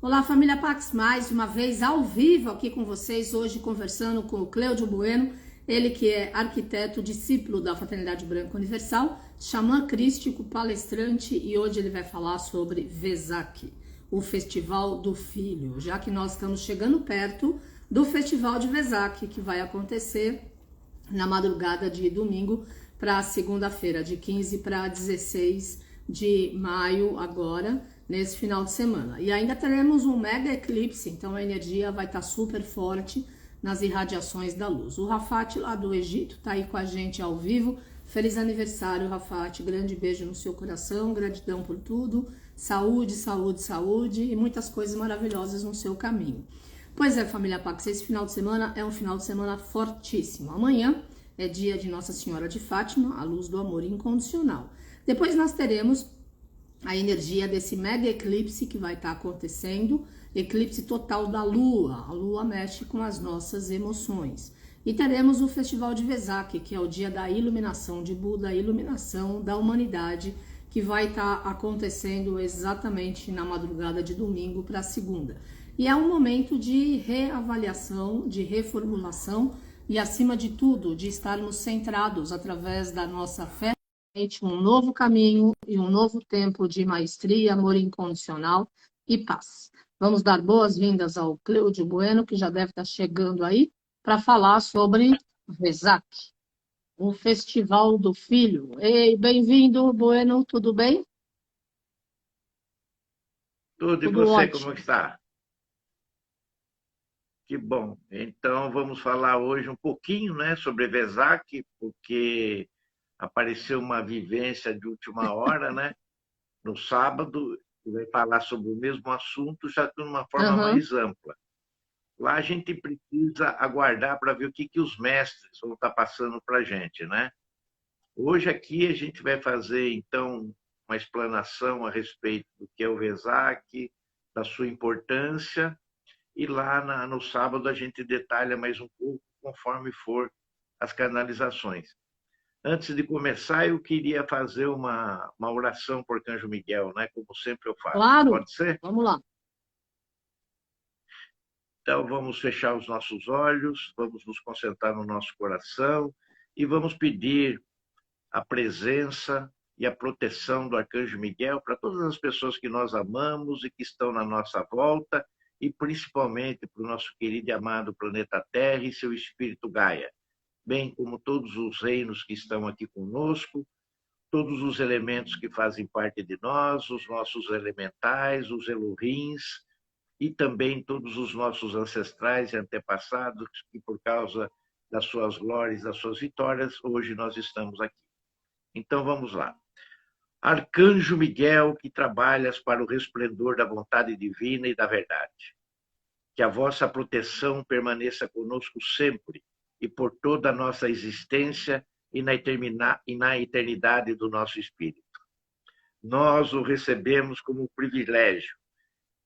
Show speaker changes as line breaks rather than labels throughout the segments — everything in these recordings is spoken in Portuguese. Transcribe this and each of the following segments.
Olá, família Pax, mais uma vez ao vivo aqui com vocês, hoje conversando com o Cleudio Bueno, ele que é arquiteto, discípulo da Fraternidade Branca Universal, xamã crístico, palestrante, e hoje ele vai falar sobre Vesak, o Festival do Filho, já que nós estamos chegando perto do Festival de Vesak, que vai acontecer na madrugada de domingo para segunda-feira, de 15 para 16 de maio agora, nesse final de semana. E ainda teremos um mega eclipse, então a energia vai estar super forte nas irradiações da luz. O Rafat lá do Egito está aí com a gente ao vivo. Feliz aniversário, Rafat. Grande beijo no seu coração, gratidão por tudo. Saúde, saúde, saúde e muitas coisas maravilhosas no seu caminho. Pois é, família Pax, esse final de semana é um final de semana fortíssimo. Amanhã é dia de Nossa Senhora de Fátima, a luz do amor incondicional. Depois nós teremos a energia desse mega eclipse que vai estar acontecendo, eclipse total da Lua. A Lua mexe com as nossas emoções. E teremos o Festival de Vesak, que é o dia da iluminação de Buda, a iluminação da humanidade, que vai estar acontecendo exatamente na madrugada de domingo para segunda. E é um momento de reavaliação, de reformulação e, acima de tudo, de estarmos centrados através da nossa fé, um novo caminho e um novo tempo de maestria, amor incondicional e paz. Vamos dar boas-vindas ao Cleudio Bueno, que já deve estar chegando aí, para falar sobre Vesak, o Festival do Filho. Ei, bem-vindo, Bueno, tudo bem?
Tudo, e
Tudo
você, como
ótimo.
está? Que bom. Então, vamos falar hoje um pouquinho, né, sobre Vesak, porque apareceu uma vivência de última hora, né, no sábado, e vai falar sobre o mesmo assunto, já de uma forma
Aham.
mais ampla. Lá a gente precisa aguardar para ver o que os mestres vão estar passando para a gente, né? Hoje aqui a gente vai fazer, então, uma explanação a respeito do que é o Vesak, da sua importância, e lá no sábado a gente detalha mais um pouco conforme for as canalizações. Antes de começar, eu queria fazer uma oração por Arcanjo Miguel, né? Como sempre eu faço.
Claro,
Pode ser?
vamos lá.
Então vamos fechar os nossos olhos, vamos nos concentrar no nosso coração e vamos pedir a presença e a proteção do Arcanjo Miguel para todas as pessoas que nós amamos e que estão na nossa volta, e principalmente para o nosso querido e amado planeta Terra e seu espírito Gaia, bem como todos os reinos que estão aqui conosco, todos os elementos que fazem parte de nós, os nossos elementais, os Elohims, e também todos os nossos ancestrais e antepassados, que por causa das suas glórias, das suas vitórias, hoje nós estamos aqui. Então vamos lá. Arcanjo Miguel, que trabalhas para o resplendor da vontade divina e da verdade. Que a vossa proteção permaneça conosco sempre e por toda a nossa existência e na eternidade do nosso espírito. Nós o recebemos como um privilégio,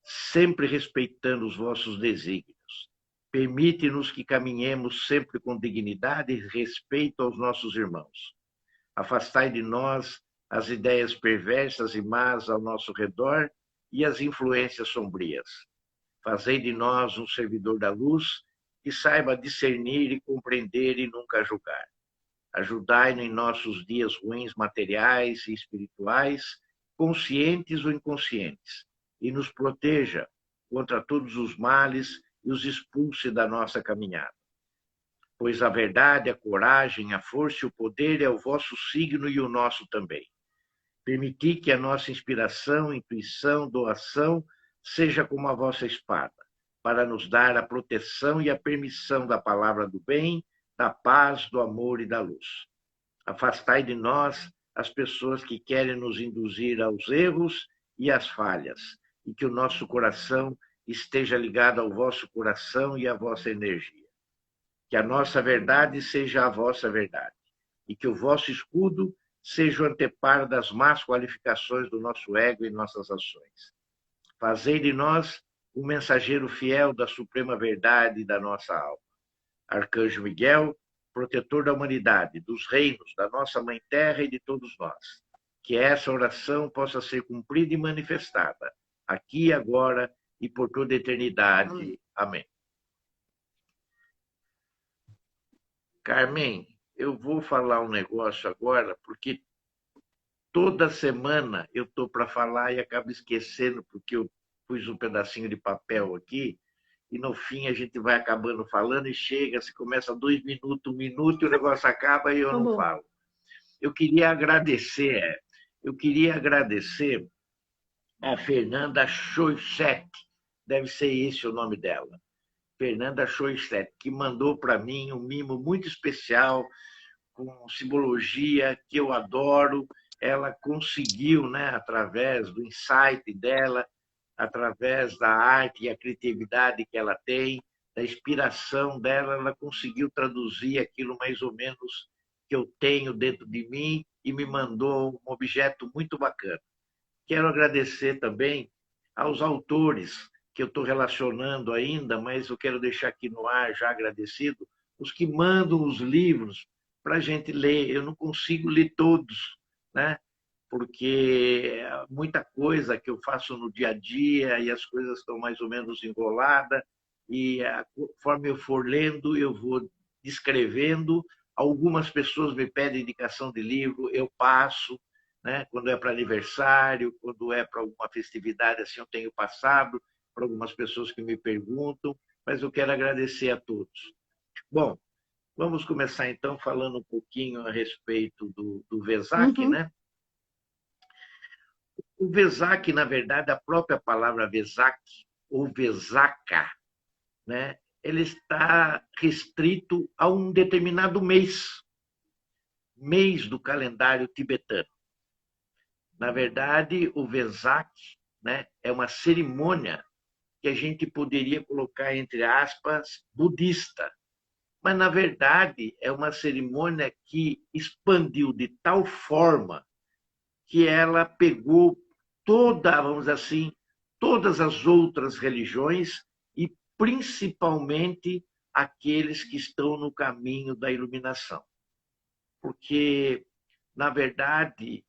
sempre respeitando os vossos desígnios. Permite-nos que caminhemos sempre com dignidade e respeito aos nossos irmãos. Afastai de nós as ideias perversas e más ao nosso redor e as influências sombrias. Fazei de nós um servidor da luz que saiba discernir e compreender e nunca julgar. Ajudai-nos em nossos dias ruins materiais e espirituais, conscientes ou inconscientes, e nos proteja contra todos os males e os expulse da nossa caminhada. Pois a verdade, a coragem, a força e o poder é o vosso signo e o nosso também. Permiti que a nossa inspiração, intuição, doação seja como a vossa espada, para nos dar a proteção e a permissão da palavra do bem, da paz, do amor e da luz. Afastai de nós as pessoas que querem nos induzir aos erros e às falhas, e que o nosso coração esteja ligado ao vosso coração e à vossa energia. Que a nossa verdade seja a vossa verdade, e que o vosso escudo seja o anteparo das más qualificações do nosso ego e nossas ações. Fazei de nós o mensageiro fiel da suprema verdade e da nossa alma. Arcanjo Miguel, protetor da humanidade, dos reinos, da nossa Mãe Terra e de todos nós. Que essa oração possa ser cumprida e manifestada, aqui e agora, e por toda a eternidade. Amém. Carmen, eu vou falar um negócio agora, porque toda semana eu estou para falar e acabo esquecendo, porque eu pus um pedacinho de papel aqui, e no fim a gente vai acabando falando e chega, se começa 2 minutos, 1 minuto, e o negócio acaba e eu não falo. Eu queria agradecer a Fernanda Choisset, deve ser esse o nome dela, Fernanda Choisset, que mandou para mim um mimo muito especial, com simbologia que eu adoro. Ela conseguiu, né, através do insight dela, através da arte e a criatividade que ela tem, da inspiração dela, ela conseguiu traduzir aquilo mais ou menos que eu tenho dentro de mim e me mandou um objeto muito bacana. Quero agradecer também aos autores que eu estou relacionando ainda, mas eu quero deixar aqui no ar já agradecido, os que mandam os livros para a gente ler. Eu não consigo ler todos, né? Porque é muita coisa que eu faço no dia a dia e as coisas estão mais ou menos enroladas, e conforme eu for lendo, eu vou descrevendo. Algumas pessoas me pedem indicação de livro, eu passo, né? Quando é para aniversário, quando é para alguma festividade, assim, eu tenho passado para algumas pessoas que me perguntam, mas eu quero agradecer a todos. Bom, vamos começar então falando um pouquinho a respeito do Vesak, né? O Vesak, na verdade, a própria palavra Vesak, ou Vesaka, né? Ele está restrito a um determinado mês do calendário tibetano. Na verdade, o Vesak, né, é uma cerimônia que a gente poderia colocar entre aspas budista, mas na verdade é uma cerimônia que expandiu de tal forma que ela pegou vamos dizer assim, todas as outras religiões e principalmente aqueles que estão no caminho da iluminação. Porque, na verdade,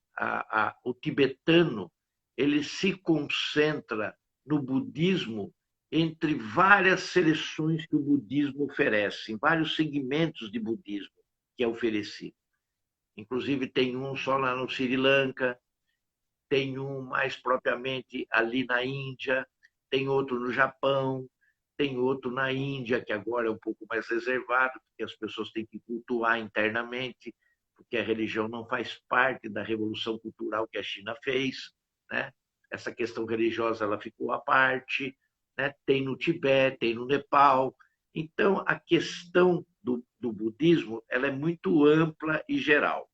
o tibetano ele se concentra no budismo entre várias seleções que o budismo oferece, em vários segmentos de budismo que é oferecido. Inclusive, tem um só lá no Sri Lanka, tem um mais propriamente ali na Índia, tem outro no Japão, tem outro na Índia, que agora é um pouco mais reservado, porque as pessoas têm que cultuar internamente, porque a religião não faz parte da revolução cultural que a China fez, né? Essa questão religiosa ela ficou à parte, né? Tem no Tibete, tem no Nepal. Então, a questão do budismo ela é muito ampla e geral.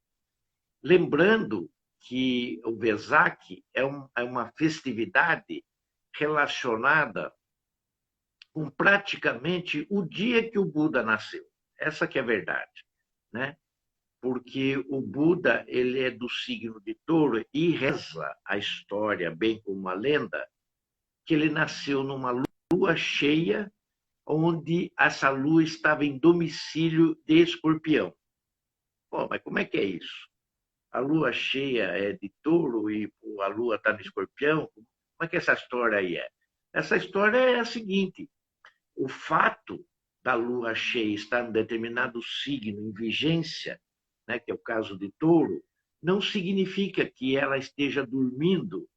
Lembrando que o Vesak é uma festividade relacionada com praticamente o dia que o Buda nasceu. Essa que é a verdade, né? Porque o Buda ele é do signo de Touro e reza a história, bem como a lenda, que ele nasceu numa lua cheia, onde essa lua estava em domicílio de Escorpião. Bom, mas como é que é isso? A lua cheia é de Touro e a lua está no Escorpião? Como é que essa história aí é? Essa história é a seguinte: o fato da lua cheia estar em determinado signo em vigência, né, que é o caso de Touro, não significa que ela esteja dormindo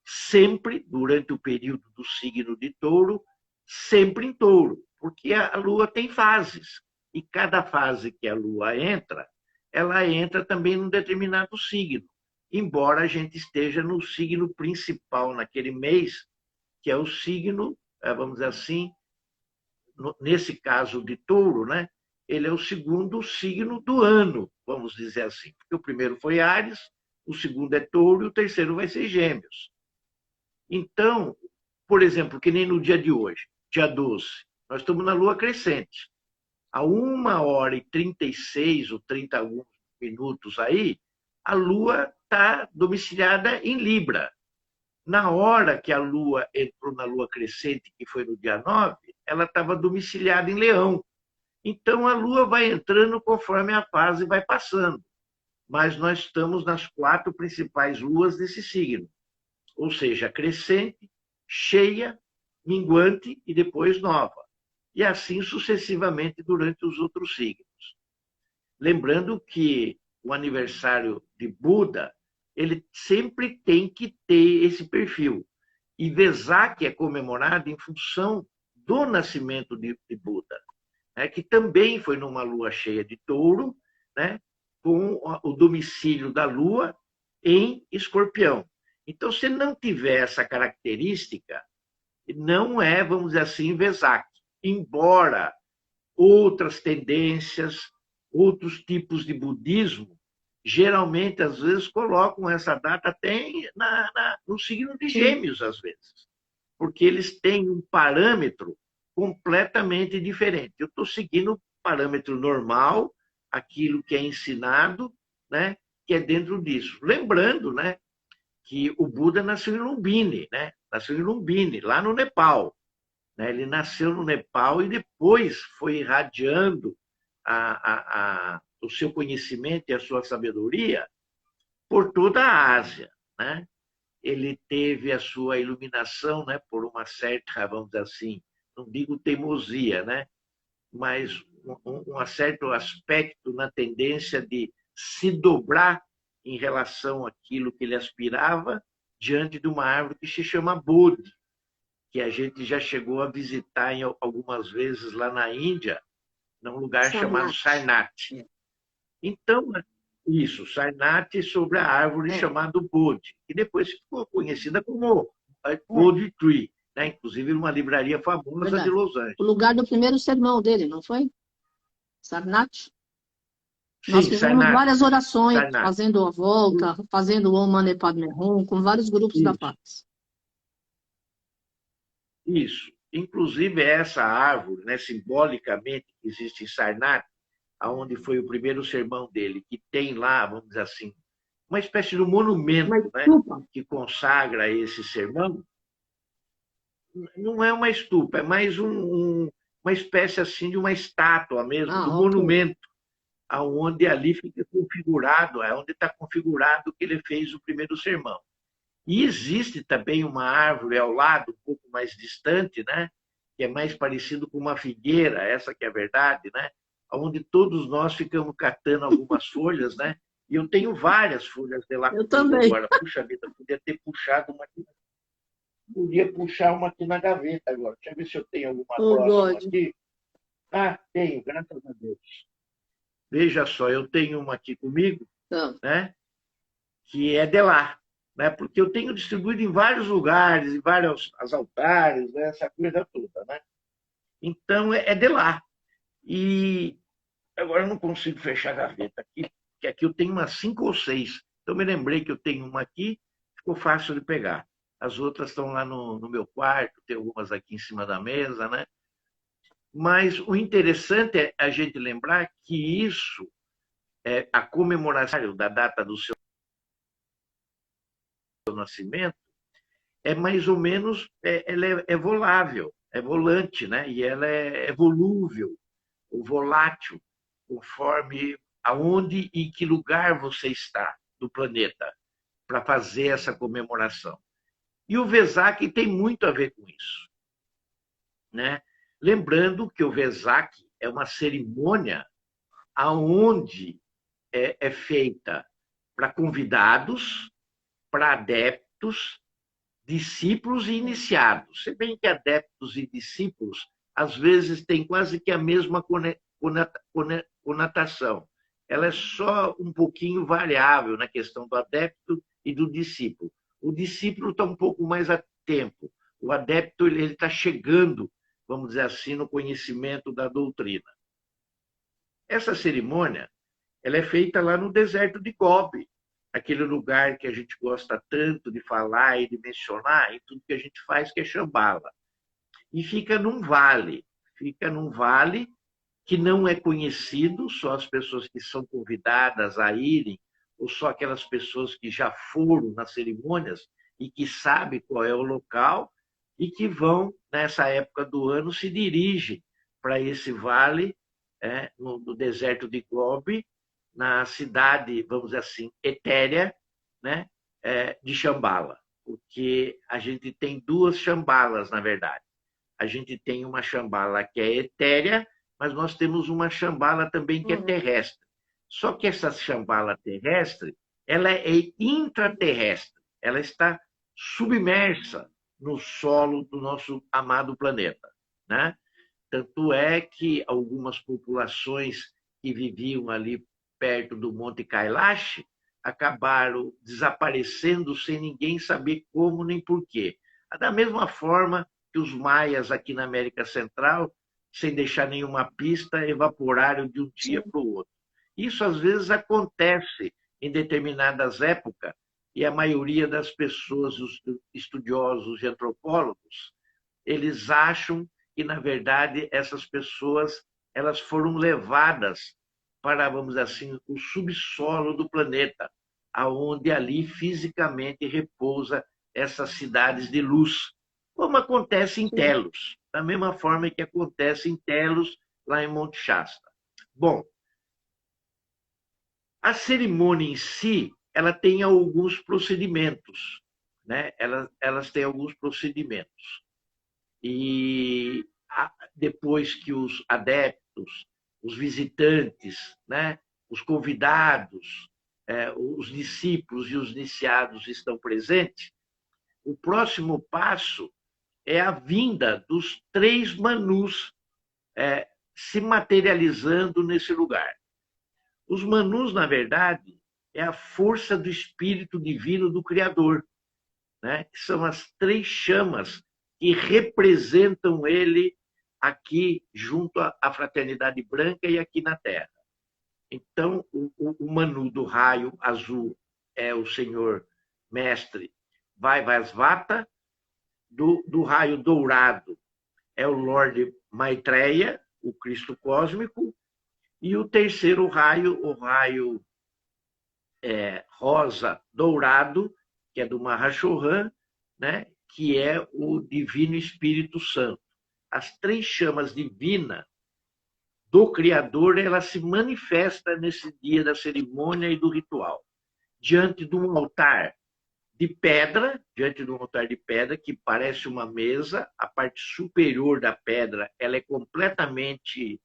sempre durante o período do signo de Touro, sempre em Touro, porque a lua tem fases, e cada fase que a lua entra, ela entra também num determinado signo, embora a gente esteja no signo principal naquele mês, que é o signo, vamos dizer assim, nesse caso de Touro, né? Ele é o segundo signo do ano, vamos dizer assim, porque o primeiro foi Áries, o segundo é Touro e o terceiro vai ser Gêmeos. Então, por exemplo, que nem no dia de hoje, dia 12, nós estamos na lua crescente. A 1h36 ou 31 minutos aí, a lua está domiciliada em Libra. Na hora que a lua entrou na lua crescente, que foi no dia 9, ela estava domiciliada em Leão. Então, a lua vai entrando conforme a fase vai passando. Mas nós estamos nas 4 principais luas desse signo. Ou seja, crescente, cheia, minguante e depois nova. E assim sucessivamente durante os outros signos. Lembrando que o aniversário de Buda, ele sempre tem que ter esse perfil. E Vesak é comemorado em função do nascimento de Buda, né, que também foi numa lua cheia de touro, né, com o domicílio da lua em Escorpião. Então, se não tiver essa característica, não é, vamos dizer assim, Vesak. Embora outras tendências, outros tipos de budismo, geralmente, às vezes, colocam essa data até no signo de Gêmeos, às vezes, porque eles têm um parâmetro completamente diferente. Eu estou seguindo o parâmetro normal, aquilo que é ensinado, né, que é dentro disso. Lembrando, né, que o Buda nasceu em Lumbini, né? Nasceu em Lumbini, lá no Nepal. Né? Ele nasceu no Nepal e depois foi irradiando o seu conhecimento e a sua sabedoria por toda a Ásia. Né? Ele teve a sua iluminação, né, por uma certa, vamos dizer assim, não digo teimosia, né, mas um certo aspecto na tendência de se dobrar em relação àquilo que ele aspirava diante de uma árvore que se chama Bodhi, que a gente já chegou a visitar algumas vezes lá na Índia, num lugar chamado Sarnath. Então, isso, Sarnath sobre a árvore chamada Bodhi, que depois ficou conhecida como Bodhi Tree, né? Inclusive numa livraria famosa de Los Angeles.
O lugar do primeiro sermão dele, não foi? Sarnath?
Sim,
nós fizemos
Sarnath,
várias orações,
Sarnath.
fazendo a volta, fazendo o Om Mani Padme Hum, com vários grupos da paz.
Isso. Inclusive, essa árvore, né, simbolicamente, que existe em Sarnath, onde foi o primeiro sermão dele, que tem lá, vamos dizer assim, uma espécie de monumento, né, que consagra esse sermão. Não é uma estupa, é mais uma espécie assim de uma estátua mesmo, do monumento, aonde ali fica configurado, é onde está configurado que ele fez o primeiro sermão. E existe também uma árvore ao lado, um pouco mais distante, né, que é mais parecido com uma figueira, essa que é a verdade, né, onde todos nós ficamos catando algumas folhas, né, e eu tenho várias folhas de lá.
Eu também.
Agora, puxa vida, eu podia ter puxado uma aqui. Podia puxar uma aqui na gaveta agora. Deixa eu ver se eu tenho alguma próxima aqui. Ah, tenho, graças a Deus. Veja só, eu tenho uma aqui comigo, né, que é de lá. Né, porque eu tenho distribuído em vários lugares, em vários altares, né, essa coisa toda. Né? Então, é de lá. E agora eu não consigo fechar a gaveta aqui, porque aqui eu tenho umas 5 ou 6. Então, me lembrei que eu tenho uma aqui, ficou fácil de pegar. As outras estão lá no meu quarto, tem algumas aqui em cima da mesa, né? Mas o interessante é a gente lembrar que isso, a comemoração da data do seu nascimento, é mais ou menos, ela é volável, é volante, né? E ela é volúvel, ou volátil, conforme aonde e que lugar você está do planeta para fazer essa comemoração. E o Vesak tem muito a ver com isso. Né? Lembrando que o Vesak é uma cerimônia aonde é feita para convidados, para adeptos, discípulos e iniciados. Se bem que adeptos e discípulos, às vezes, têm quase que a mesma conotação. Ela é só um pouquinho variável na questão do adepto e do discípulo. O discípulo está um pouco mais a tempo. O adepto ele está chegando, vamos dizer assim, no conhecimento da doutrina. Essa cerimônia ela é feita lá no deserto de Gobi, aquele lugar que a gente gosta tanto de falar e de mencionar em tudo que a gente faz, que é Shambhala. E fica num vale que não é conhecido, só as pessoas que são convidadas a irem, ou só aquelas pessoas que já foram nas cerimônias e que sabem qual é o local e que vão, nessa época do ano, se dirigem para esse vale, no deserto de Gobi, na cidade, vamos dizer assim, etérea, né, de Shambhala, porque a gente tem 2 Shambhalas, na verdade. A gente tem uma Shambhala que é etérea, mas nós temos uma Shambhala também que é terrestre. Só que essa Shambhala terrestre, ela é intraterrestre. Ela está submersa no solo do nosso amado planeta, né? Tanto é que algumas populações que viviam ali perto do Monte Kailash acabaram desaparecendo sem ninguém saber como nem porquê. Da mesma forma que os maias aqui na América Central, sem deixar nenhuma pista, evaporaram de um dia para o outro. Isso às vezes acontece em determinadas épocas e a maioria das pessoas, os estudiosos e antropólogos, eles acham que, na verdade, essas pessoas elas foram levadas para, vamos dizer assim, o subsolo do planeta, aonde ali fisicamente repousa essas cidades de luz, como acontece em Telos, da mesma forma que acontece em Telos, lá em Monte Shasta. Bom, a cerimônia em si, ela tem alguns procedimentos, né? Elas têm alguns procedimentos. E depois que os adeptos, os visitantes, né, os convidados, os discípulos e os iniciados estão presentes, o próximo passo é a vinda dos 3 Manus se materializando nesse lugar. Os Manus, na verdade, é a força do Espírito Divino do Criador, né? São as 3 chamas que representam ele aqui junto à fraternidade branca e aqui na Terra. Então, o Manu do raio azul é o Senhor Mestre Vaivasvata, do raio dourado é o Lorde Maitreya, o Cristo cósmico, e o terceiro raio, o raio rosa dourado, que é do Mahashohan, né? Que é o Divino Espírito Santo. As 3 chamas divinas do Criador, ela se manifesta nesse dia da cerimônia e do ritual, diante de um altar de pedra, que parece uma mesa, a parte superior da pedra ela é completamente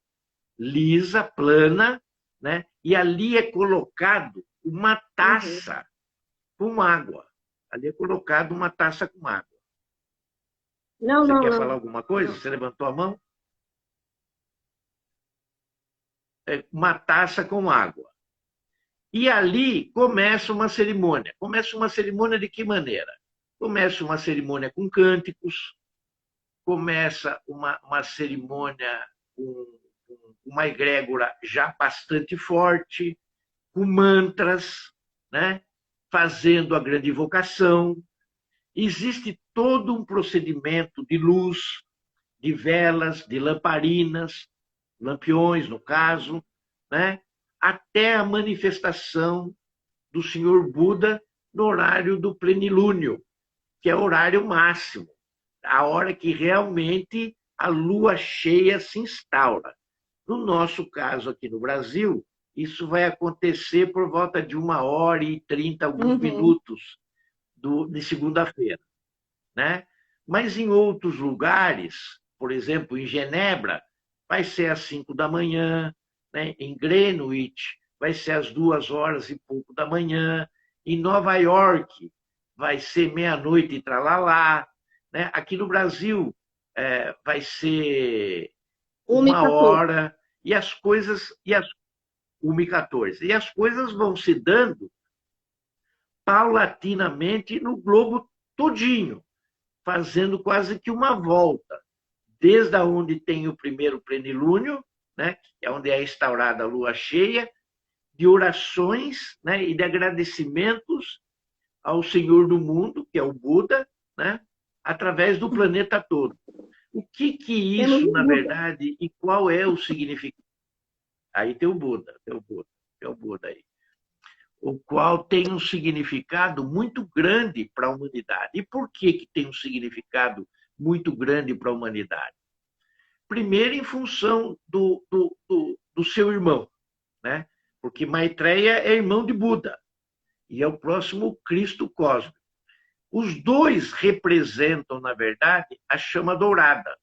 lisa, plana, né? E ali é colocado uma taça com água. Ali é colocado uma taça com água. Você quer falar alguma coisa? Você levantou a mão? Uma taça com água. E ali começa uma cerimônia. Começa uma cerimônia de que maneira? Começa uma cerimônia com cânticos, começa uma cerimônia com uma egrégora já bastante forte, com mantras, né? Fazendo a grande invocação. Existe todo um procedimento de luz, de velas, de lamparinas, lampiões, no caso, né? Até a manifestação do Senhor Buda no horário do plenilúnio, que é o horário máximo, a hora que realmente a lua cheia se instaura. No nosso caso aqui no Brasil, isso vai acontecer por volta de 1h30, alguns minutos de segunda-feira, né? Mas em outros lugares, por exemplo, em Genebra, vai ser às 5 da manhã, né? Em Greenwich vai ser às 2h e pouco da manhã, em Nova York vai ser meia-noite e tralalá, né? Aqui no Brasil vai ser 1h, e as coisas 1h14, e as coisas vão se dando paulatinamente no globo todinho, fazendo quase que uma volta, desde onde tem o primeiro plenilúnio, né, que é onde é instaurada a lua cheia, de orações, né, e de agradecimentos ao Senhor do mundo, que é o Buda, né, através do planeta todo. O que isso, na verdade, e qual é o significado? Aí tem o Buda, tem o Buda aí. O qual tem um significado muito grande para a humanidade. E por que tem um significado muito grande para a humanidade? Primeiro, em função do seu irmão, né? Porque Maitreya é irmão de Buda e é o próximo Cristo cósmico. Os dois representam, na verdade, a chama dourada.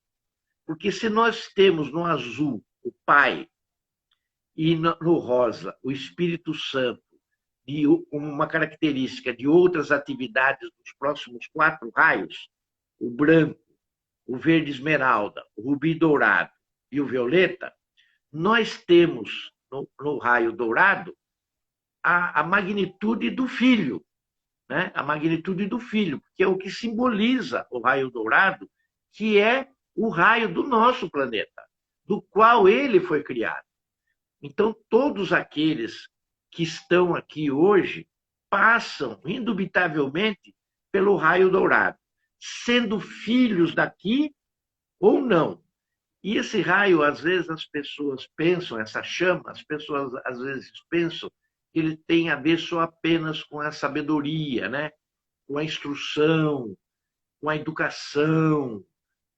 Porque se nós temos no azul o Pai e no rosa o Espírito Santo, de uma característica de outras atividades dos próximos 4 raios, o branco, o verde esmeralda, o rubi dourado e o violeta, nós temos no raio dourado a magnitude do filho, né? A magnitude do filho, que é o que simboliza o raio dourado, que é o raio do nosso planeta, do qual ele foi criado. Então, todos aqueles que estão aqui hoje passam, indubitavelmente, pelo raio dourado, sendo filhos daqui ou não. E esse raio, às vezes, as pessoas pensam, essa chama, as pessoas, às vezes, pensam que ele tem a ver só apenas com a sabedoria, né? Com a instrução, com a educação,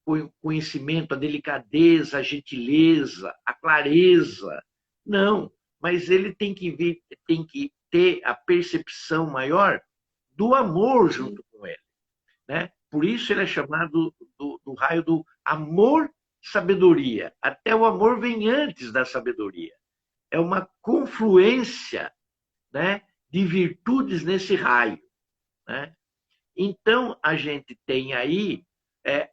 com o conhecimento, a delicadeza, a gentileza, a clareza. Não, mas ele tem que ter a percepção maior do amor junto com ele, né? Por isso ele é chamado do raio do amor-sabedoria. Até o amor vem antes da sabedoria. É uma confluência, né, de virtudes nesse raio, né? Então, a gente tem aí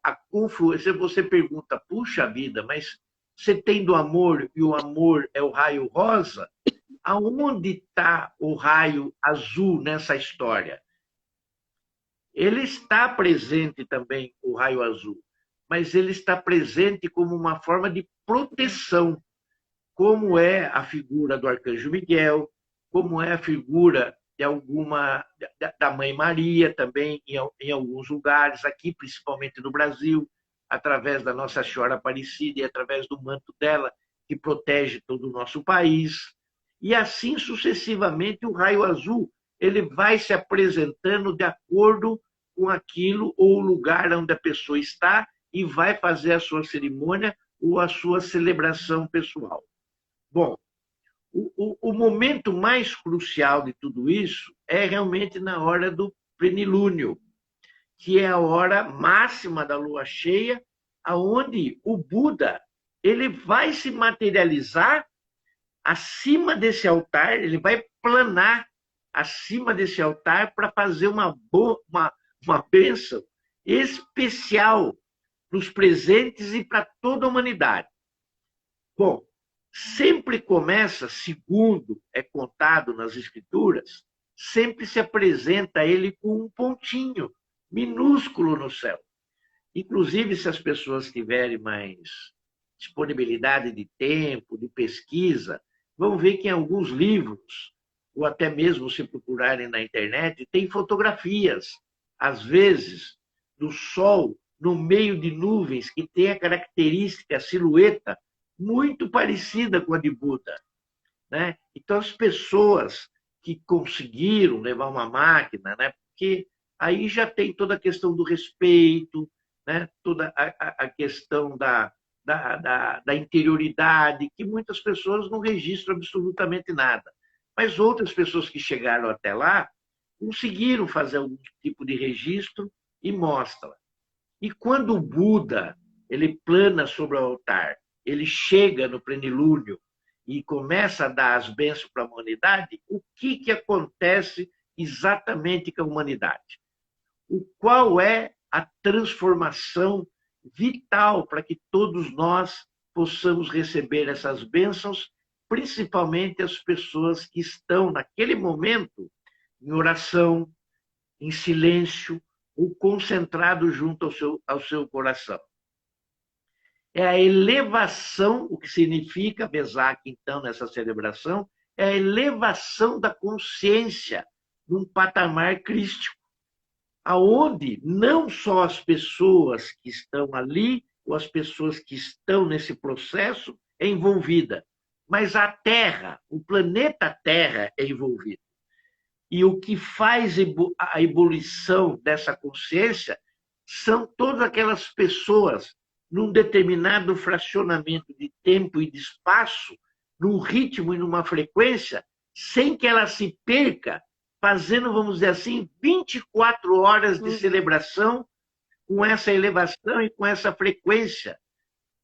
a confluência. Você pergunta, puxa vida, mas você tem do amor e o amor é o raio rosa? Aonde está o raio azul nessa história? Ele está presente também, o raio azul, mas ele está presente como uma forma de proteção, como é a figura do Arcanjo Miguel, como é a figura da Mãe Maria também, em alguns lugares, aqui principalmente no Brasil, através da Nossa Senhora Aparecida e através do manto dela, que protege todo o nosso país. E assim sucessivamente, o raio azul ele vai se apresentando de acordo com aquilo ou o lugar onde a pessoa está e vai fazer a sua cerimônia ou a sua celebração pessoal. Bom, o momento mais crucial de tudo isso é realmente na hora do plenilúnio, que é a hora máxima da lua cheia, aonde o Buda ele vai se materializar acima desse altar, ele vai planar acima desse altar para fazer uma bênção especial para os presentes e para toda a humanidade. Bom, sempre começa, segundo é contado nas escrituras, sempre se apresenta ele com um pontinho minúsculo no céu. Inclusive, se as pessoas tiverem mais disponibilidade de tempo, de pesquisa, vão ver que em alguns livros, ou até mesmo se procurarem na internet, tem fotografias, às vezes, do Sol no meio de nuvens, que tem a característica, a silhueta, muito parecida com a de Buda, né? Então, as pessoas que conseguiram levar uma máquina, né? Porque aí já tem toda a questão do respeito, né? Toda a questão da interioridade, que muitas pessoas não registram absolutamente nada. Mas outras pessoas que chegaram até lá conseguiram fazer algum tipo de registro e mostra. E quando o Buda ele plana sobre o altar, ele chega no plenilúnio e começa a dar as bênçãos para a humanidade, o que acontece exatamente com a humanidade? Qual é a transformação vital para que todos nós possamos receber essas bênçãos, principalmente as pessoas que estão, naquele momento, em oração, em silêncio, ou concentrado junto ao seu coração. É a elevação, o que significa Vesak, então, nessa celebração, é a elevação da consciência num patamar crístico, aonde não só as pessoas que estão ali, ou as pessoas que estão nesse processo é envolvida, mas a Terra, o planeta Terra é envolvido. E o que faz a ebulição dessa consciência são todas aquelas pessoas num determinado fracionamento de tempo e de espaço, num ritmo e numa frequência, sem que ela se perca, fazendo, vamos dizer assim, 24 horas de celebração com essa elevação e com essa frequência,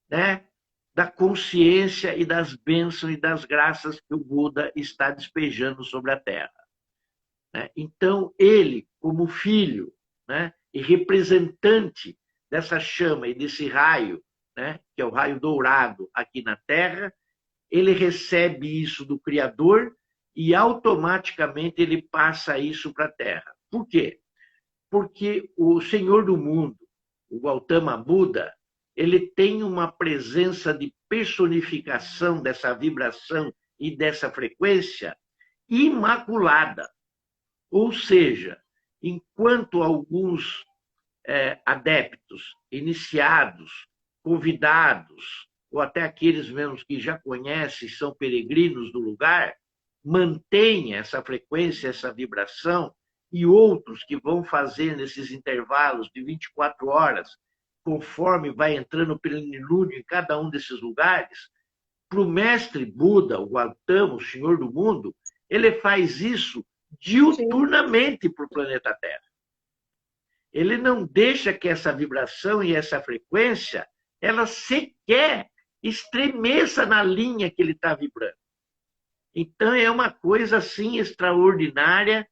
né, da consciência e das bênçãos e das graças que o Buda está despejando sobre a Terra. Né? Então, ele, como filho, né, e representante dessa chama e desse raio, né, que é o raio dourado aqui na Terra, ele recebe isso do Criador e automaticamente ele passa isso para a Terra. Por quê? Porque o Senhor do Mundo, o Gautama Buda, ele tem uma presença de personificação dessa vibração e dessa frequência imaculada. Ou seja, enquanto alguns adeptos, iniciados, convidados, ou até aqueles mesmos que já conhecem, são peregrinos do lugar, mantêm essa frequência, essa vibração, e outros que vão fazer nesses intervalos de 24 horas, conforme vai entrando o plenilúnio em cada um desses lugares, para o mestre Buda, o Gautama, o Senhor do Mundo, ele faz isso diuturnamente para o planeta Terra. Ele não deixa que essa vibração e essa frequência, ela sequer estremeça na linha que ele está vibrando. Então, é uma coisa assim extraordinária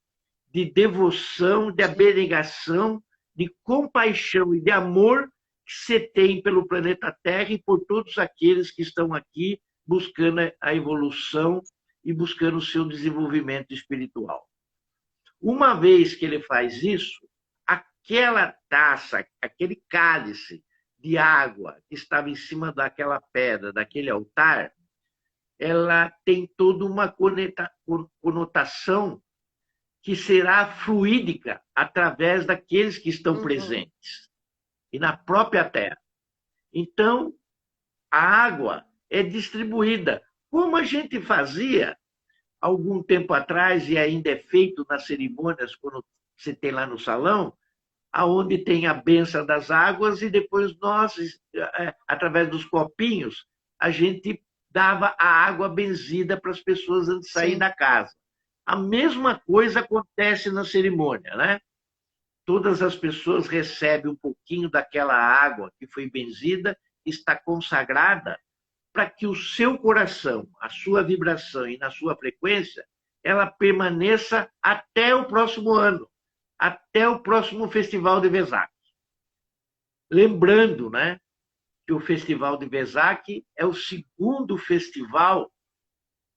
de devoção, de abnegação, de compaixão e de amor que você tem pelo planeta Terra e por todos aqueles que estão aqui buscando a evolução e buscando o seu desenvolvimento espiritual. Uma vez que ele faz isso, aquela taça, aquele cálice de água que estava em cima daquela pedra, daquele altar, ela tem toda uma conotação que será fluídica através daqueles que estão presentes e na própria Terra. Então, a água é distribuída, como a gente fazia algum tempo atrás, e ainda é feito nas cerimônias, quando você tem lá no salão, aonde tem a bênção das águas, e depois nós, através dos copinhos, a gente dava a água benzida para as pessoas antes de sair da casa. A mesma coisa acontece na cerimônia, né? Todas as pessoas recebem um pouquinho daquela água que foi benzida, está consagrada, para que o seu coração, a sua vibração e na sua frequência, ela permaneça até o próximo ano, até o próximo Festival de Vesak. Lembrando, né, que o Festival de Vesak é o segundo festival.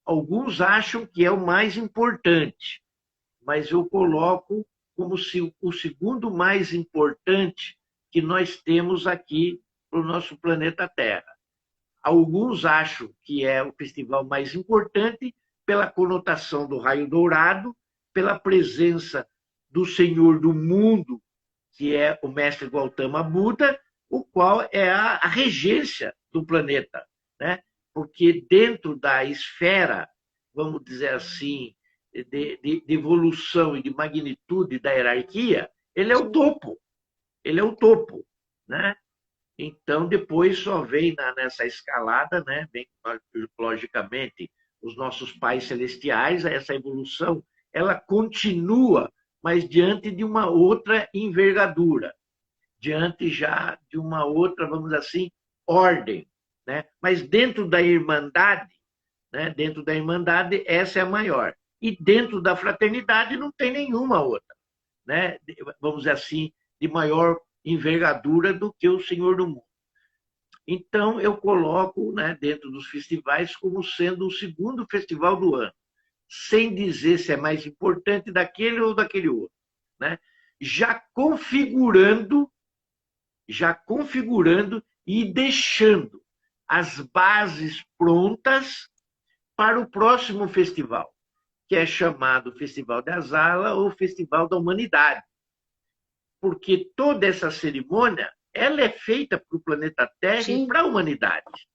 Alguns acham que é o mais importante, mas eu coloco como o segundo mais importante que nós temos aqui para o nosso planeta Terra. Alguns acham que é o festival mais importante pela conotação do raio dourado, pela presença do Senhor do Mundo, que é o mestre Gautama Buda, o qual é a regência do planeta, né? Porque dentro da esfera, vamos dizer assim, de evolução e de magnitude da hierarquia, ele é o topo. Ele é o topo, né? Então, depois só vem nessa escalada, né? Vem, logicamente, os nossos pais celestiais, essa evolução, ela continua, mas diante de uma outra envergadura, diante já de uma outra, vamos dizer assim, ordem, né? Mas dentro da irmandade, né? Dentro da irmandade, essa é a maior. E dentro da fraternidade não tem nenhuma outra, né? Vamos dizer assim, de maior envergadura do que o Senhor do Mundo. Então, eu coloco, né, dentro dos festivais como sendo o segundo festival do ano, sem dizer se é mais importante daquele ou daquele outro, né? Já configurando e deixando as bases prontas para o próximo festival, que é chamado Festival de Azala ou Festival da Humanidade. Porque toda essa cerimônia, ela é feita para o planeta Terra e para a humanidade.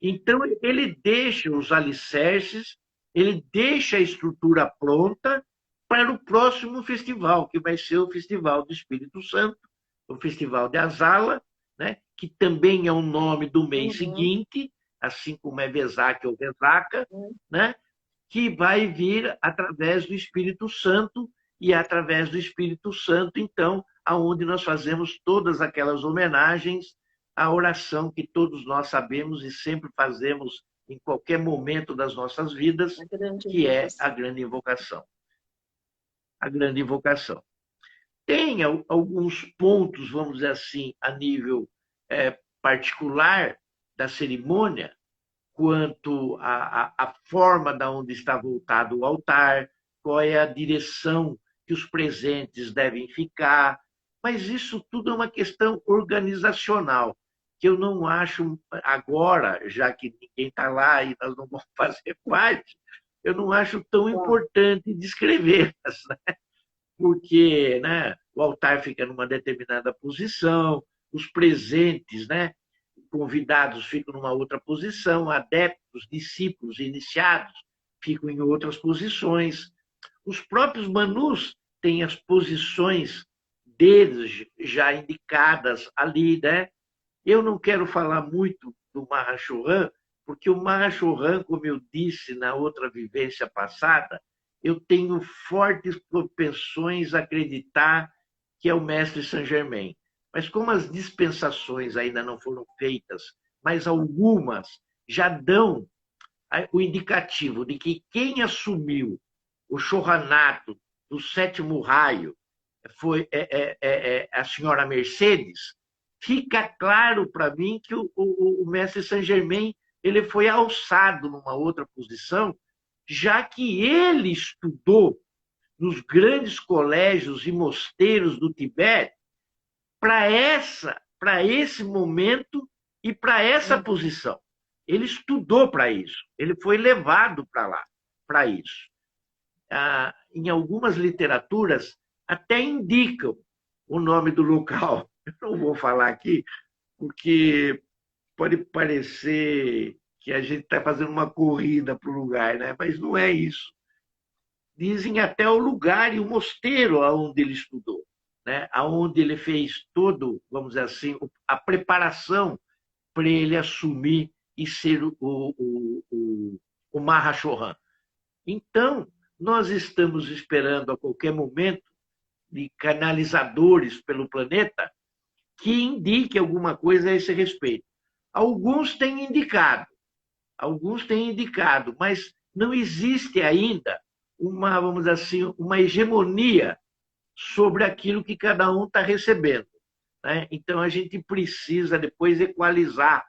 Então, ele deixa os alicerces, ele deixa a estrutura pronta para o próximo festival, que vai ser o Festival do Espírito Santo, o Festival de Azala, né? Que também é o nome do mês seguinte, assim como é Vesak ou Vesaka, né? Que vai vir através do Espírito Santo, e através do Espírito Santo, então, aonde nós fazemos todas aquelas homenagens a oração que todos nós sabemos e sempre fazemos em qualquer momento das nossas vidas, que é a grande invocação. A grande invocação. Tem alguns pontos, vamos dizer assim, a nível particular da cerimônia, quanto à forma da onde está voltado o altar, qual é a direção que os presentes devem ficar, mas isso tudo é uma questão organizacional, que eu não acho agora, já que ninguém está lá e nós não vamos fazer parte, eu não acho tão importante descrevê-las, né? Porque, né, o altar fica numa determinada posição, os presentes, né, convidados ficam numa outra posição, adeptos, discípulos, iniciados ficam em outras posições. Os próprios manus têm as posições deles já indicadas ali, né? Eu não quero falar muito do Mahashohan, porque o Mahashohan, como eu disse na outra vivência passada, eu tenho fortes propensões a acreditar que é o mestre Saint-Germain. Mas como as dispensações ainda não foram feitas, mas algumas já dão o indicativo de que quem assumiu o Shohanato do sétimo raio foi a senhora Mercedes, fica claro para mim que o mestre Saint-Germain ele foi alçado numa outra posição, já que ele estudou nos grandes colégios e mosteiros do Tibete para esse momento e para essa posição. Ele estudou para isso, ele foi levado para lá, para isso. Em algumas literaturas até indicam o nome do local. Eu não vou falar aqui, porque pode parecer que a gente está fazendo uma corrida para o lugar, né? Mas não é isso. Dizem até o lugar e o mosteiro onde ele estudou, né? Onde ele fez todo, vamos dizer assim, a preparação para ele assumir e ser o Mahashohan. Então, nós estamos esperando a qualquer momento de canalizadores pelo planeta que indique alguma coisa a esse respeito. Alguns têm indicado, mas não existe ainda uma, vamos dizer assim, uma hegemonia sobre aquilo que cada um está recebendo, né? Então, a gente precisa depois equalizar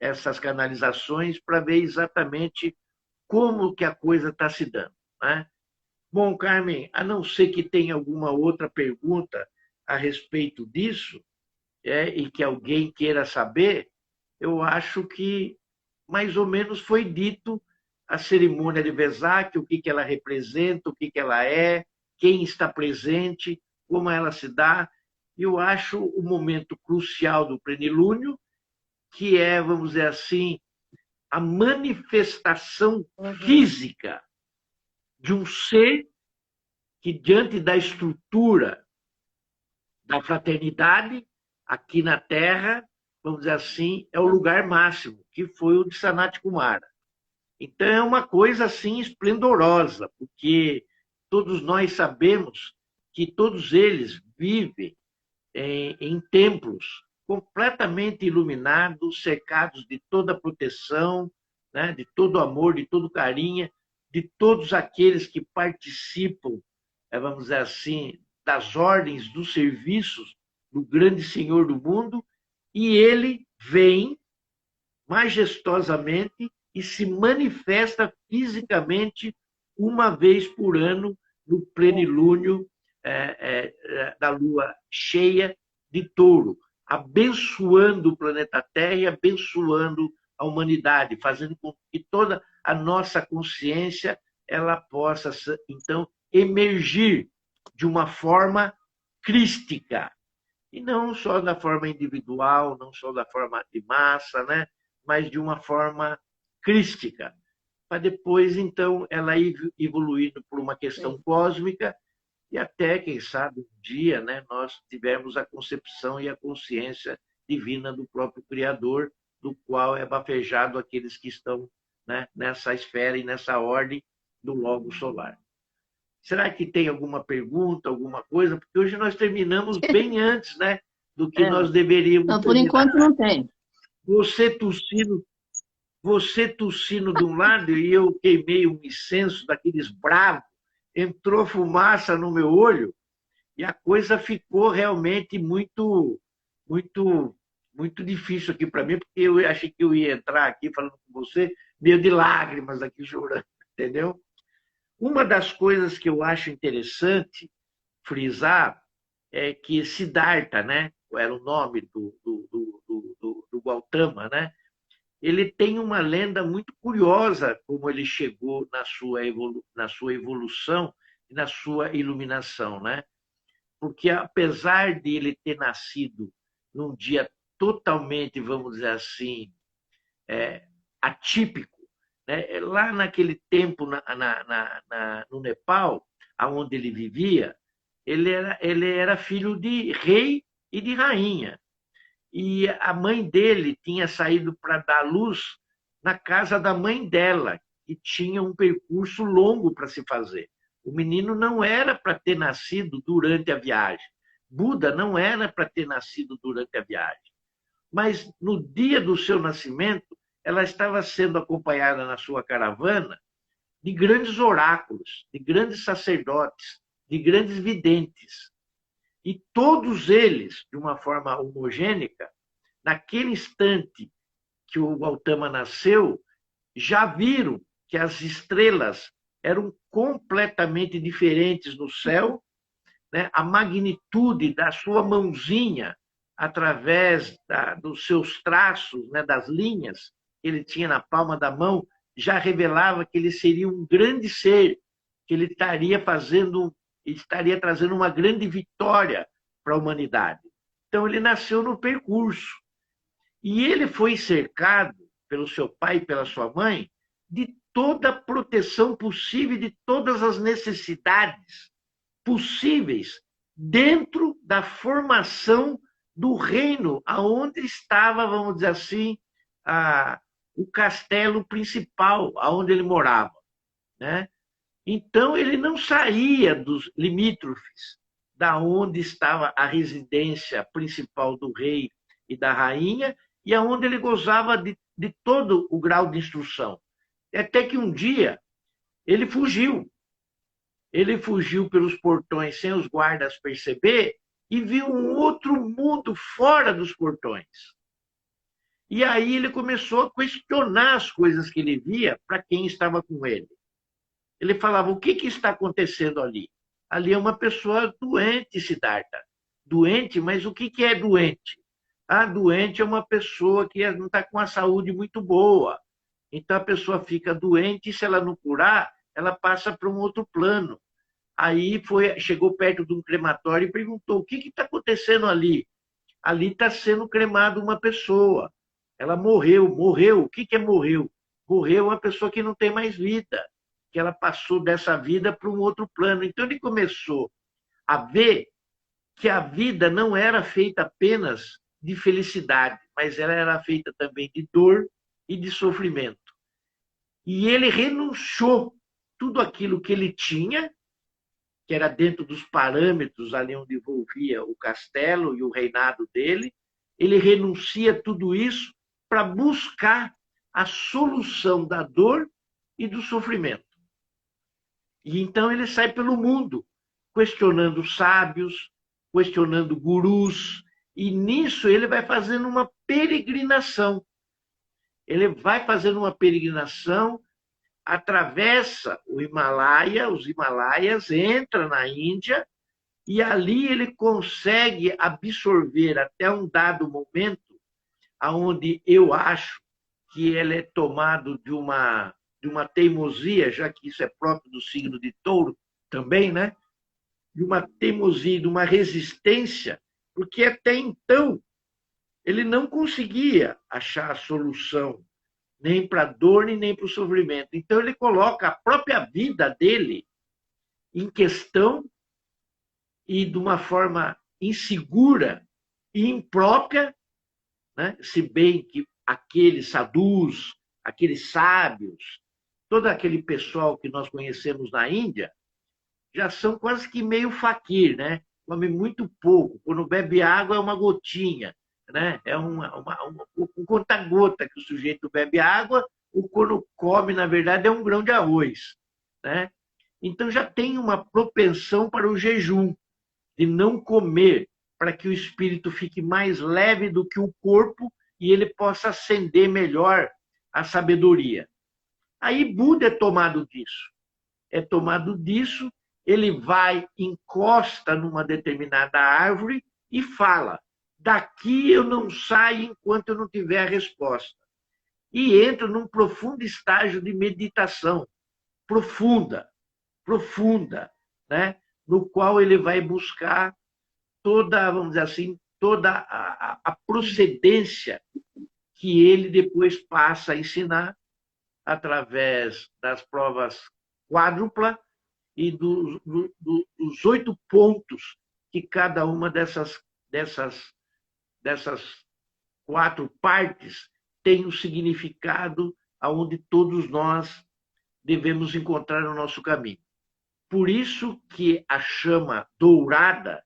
essas canalizações para ver exatamente como que a coisa está se dando, né? Bom, Carmen, a não ser que tenha alguma outra pergunta a respeito disso, e que alguém queira saber, eu acho que mais ou menos foi dito a cerimônia de Vesak, o que ela representa, o que ela é, quem está presente, como ela se dá. Eu acho o momento crucial do plenilúnio, que é, vamos dizer assim, a manifestação física de um ser que, diante da estrutura da fraternidade, aqui na Terra, vamos dizer assim, é o lugar máximo, que foi o de Sanat Kumara. Então, é uma coisa assim esplendorosa, porque todos nós sabemos que todos eles vivem em templos completamente iluminados, cercados de toda a proteção, né, de todo amor, de todo carinho, de todos aqueles que participam, vamos dizer assim, das ordens, dos serviços do grande Senhor do mundo, e ele vem majestosamente e se manifesta fisicamente uma vez por ano no plenilúnio da lua cheia de Touro, abençoando o planeta Terra e abençoando a humanidade, fazendo com que toda a nossa consciência ela possa, então, emergir de uma forma crística, e não só da forma individual, não só da forma de massa, né? Mas de uma forma crística, para depois, então, ela ir evoluindo por uma questão cósmica e até, quem sabe, um dia, né, nós tivermos a concepção e a consciência divina do próprio Criador, do qual é bafejado aqueles que estão, né, nessa esfera e nessa ordem do Logo Solar. Será que tem alguma pergunta, alguma coisa? Porque hoje nós terminamos bem antes, né, do que nós deveríamos
Não, por enquanto não tem.
Você tossindo, você tossindo de um lado e eu queimei um incenso daqueles bravos, entrou fumaça no meu olho e a coisa ficou realmente muito, muito difícil aqui para mim, porque eu achei que eu ia entrar aqui falando com você, meio de lágrimas aqui chorando, entendeu? Uma das coisas que eu acho interessante frisar é que Siddhartha, né, era o nome do Gautama, né, ele tem uma lenda muito curiosa como ele chegou na sua evolução e na sua iluminação, né? Porque apesar de ele ter nascido num dia totalmente, vamos dizer assim, atípico, né? Lá naquele tempo no Nepal, aonde ele vivia, ele era filho de rei e de rainha. E a mãe dele tinha saído para dar luz na casa da mãe dela, que tinha um percurso longo para se fazer. O menino não era para ter nascido durante a viagem. Buda não era para ter nascido durante a viagem. Mas no dia do seu nascimento, ela estava sendo acompanhada na sua caravana de grandes oráculos, de grandes sacerdotes, de grandes videntes. E todos eles, de uma forma homogênica, naquele instante que o Gautama nasceu, já viram que as estrelas eram completamente diferentes no céu, né? A magnitude da sua mãozinha, através dos seus traços, né? Das linhas que ele tinha na palma da mão, já revelava que ele seria um grande ser, que ele estaria trazendo uma grande vitória para a humanidade. Então, ele nasceu no percurso. E ele foi cercado pelo seu pai e pela sua mãe de toda a proteção possível, de todas as necessidades possíveis dentro da formação do reino, aonde estava, vamos dizer assim, o castelo principal, aonde ele morava, né? Então, ele não saía dos limítrofes da onde estava a residência principal do rei e da rainha, e aonde ele gozava de todo o grau de instrução. Até que um dia ele fugiu. Ele fugiu pelos portões sem os guardas perceber e viu um outro mundo fora dos portões. E aí ele começou a questionar as coisas que ele via para quem estava com ele. Ele falava, o que está acontecendo ali? Ali é uma pessoa doente, Siddhartha. Doente, mas o que é doente? Doente é uma pessoa que não está com a saúde muito boa. Então a pessoa fica doente e se ela não curar, ela passa para um outro plano. Aí chegou perto de um crematório e perguntou, o que está acontecendo ali? Ali está sendo cremada uma pessoa. Ela morreu. O que é morreu? Morreu uma pessoa que não tem mais vida, que ela passou dessa vida para um outro plano. Então ele começou a ver que a vida não era feita apenas de felicidade, mas ela era feita também de dor e de sofrimento. E ele renunciou tudo aquilo que ele tinha, que era dentro dos parâmetros ali onde envolvia o castelo e o reinado dele, ele renuncia tudo isso para buscar a solução da dor e do sofrimento. E então ele sai pelo mundo, questionando sábios, questionando gurus, e nisso ele vai fazendo uma peregrinação. Ele vai fazendo uma peregrinação, atravessa o Himalaia, os Himalaias, entra na Índia, e ali ele consegue absorver até um dado momento, onde eu acho que ele é tomado de uma teimosia, já que isso é próprio do signo de Touro também, né? De uma teimosia, de uma resistência, porque até então ele não conseguia achar a solução nem para a dor, nem para o sofrimento. Então ele coloca a própria vida dele em questão e de uma forma insegura e imprópria, né? Se bem que aqueles sadhus, aqueles sábios, todo aquele pessoal que nós conhecemos na Índia, já são quase que meio faquir, né? come muito pouco. Quando bebe água, é uma gotinha, né? É um conta-gota que o sujeito bebe água, ou quando come, na verdade, é um grão de arroz, né? Então já tem uma propensão para o jejum, de não comer, para que o espírito fique mais leve do que o corpo e ele possa ascender melhor a sabedoria. Aí Buda é tomado disso. É tomado disso, ele vai, encosta numa determinada árvore e fala: daqui eu não saio enquanto eu não tiver a resposta. E entra num profundo estágio de meditação, profunda, profunda, né? No qual ele vai buscar toda, vamos dizer assim, toda a procedência que ele depois passa a ensinar através das provas quádrupla e dos 8 pontos que cada uma dessas 4 partes tem um significado aonde todos nós devemos encontrar no nosso caminho. Por isso que a chama dourada,